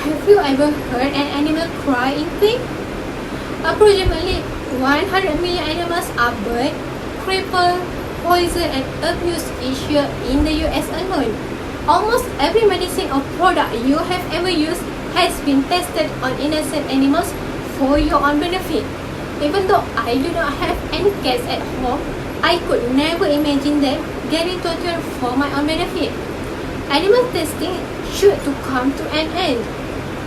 Have you ever heard an animal cry in pain? Approximately 100 million animals are burned, crippled, poisoned, and abused each year in the US alone. Almost every medicine or product you have ever used has been tested on innocent animals for your own benefit. Even though I do not have any cats at home, I could never imagine them getting tortured for my own benefit. Animal testing should to come to an end.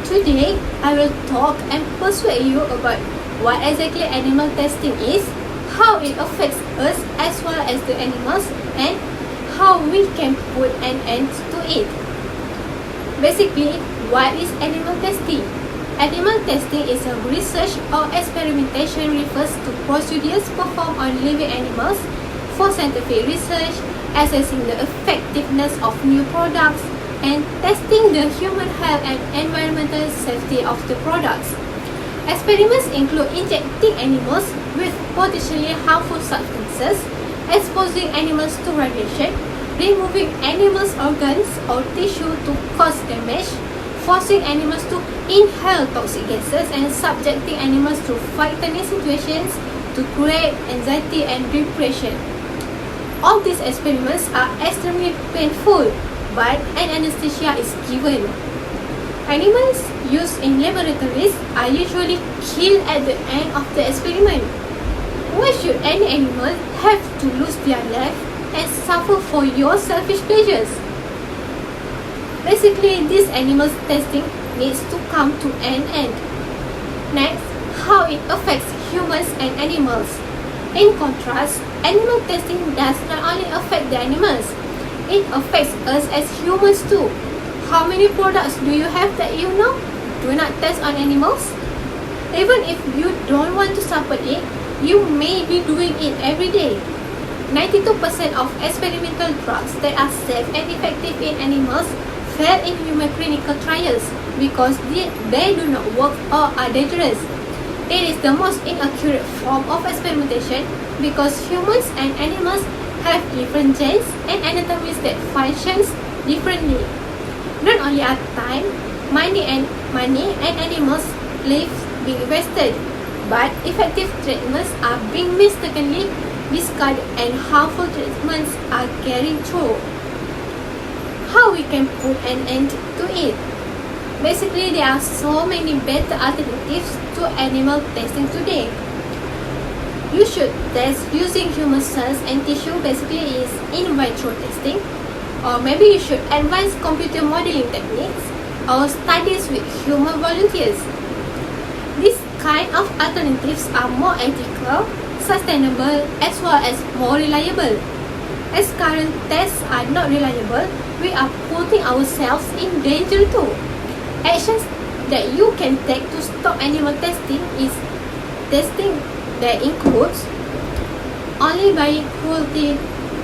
Today, I will talk and persuade you about what exactly animal testing is, how it affects us as well as the animals, and how we can put an end to it. Basically, what is animal testing? Animal testing is a research or experimentation refers to procedures performed on living animals for scientific research, assessing the effectiveness of new products, and testing the human health and environmental safety of the products. Experiments include injecting animals with potentially harmful substances, exposing animals to radiation, removing animals' organs or tissue to cause damage, forcing animals to inhale toxic gases, and subjecting animals to frightening situations to create anxiety and depression. All these experiments are extremely painful, but an anesthesia is given. Animals used in laboratories are usually killed at the end of the experiment. Why should any animal have to lose their life and suffer for your selfish pleasures? Basically, this animal testing needs to come to an end. Next, how it affects humans and animals. In contrast, animal testing does not only affect the animals, it affects us as humans too. How many products do you have that you know do not test on animals? Even if you don't want to support it, you may be doing it every day. 92% of experimental drugs that are safe and effective in animals fail in human clinical trials because they do not work or are dangerous. It is the most inaccurate form of experimentation because humans and animals have different genes and anatomies that functions differently. Not only are time, money and animals' lives being wasted, but effective treatments are being mistakenly discarded and harmful treatments are carried through. How we can put an end to it? Basically, there are so many better alternatives to animal testing today. You should test using human cells and tissue, basically is in vitro testing, or maybe you should advance computer modeling techniques or studies with human volunteers. These kind of alternatives are more ethical, sustainable, as well as more reliable. As current tests are not reliable, we are putting ourselves in danger too. Actions that you can take to stop animal testing is testing that includes only buying cruelty,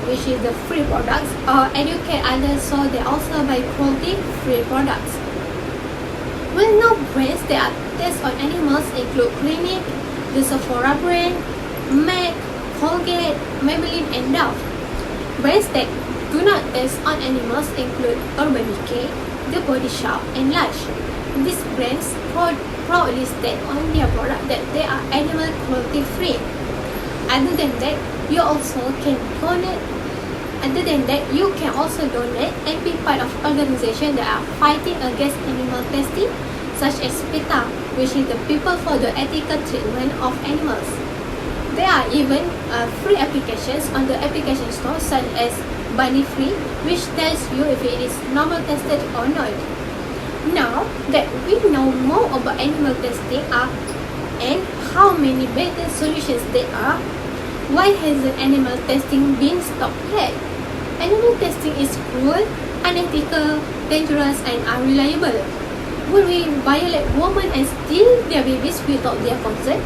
which is the free products, or educate others so they also buy cruelty-free products. Well-known brands that are tested on animals include Clinique, the Sephora brand, MAC, Colgate, Maybelline, and Dove. Brands that do not test on animals include Urban Decay, The Body Shop, and Lush. These brands proudly state on their product that they are animal cruelty free. Other than that, you can also donate and be part of organizations that are fighting against animal testing, such as PETA, which is the People for the Ethical Treatment of Animals. There are even free applications on the application store, such as Bunny Free, which tells you if it is normal tested or not. Now that we know more about animal testing and how many better solutions there are, why hasn't animal testing been stopped yet? Animal testing is cruel, unethical, dangerous, and unreliable. Would we violate women and steal their babies without their consent?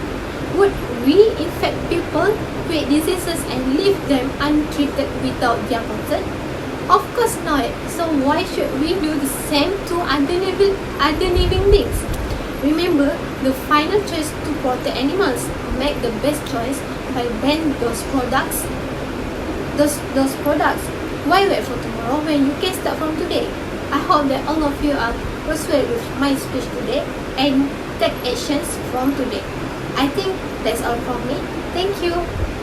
Would we infect people with diseases and leave them untreated without their consent? Of course not. So why should we do the same to other living beings? Remember, the final choice to protect animals. Make the best choice by ban those products. Why wait for tomorrow when you can start from today? I hope that all of you are persuade with my speech today and take actions from today. I think that's all from me. Thank you.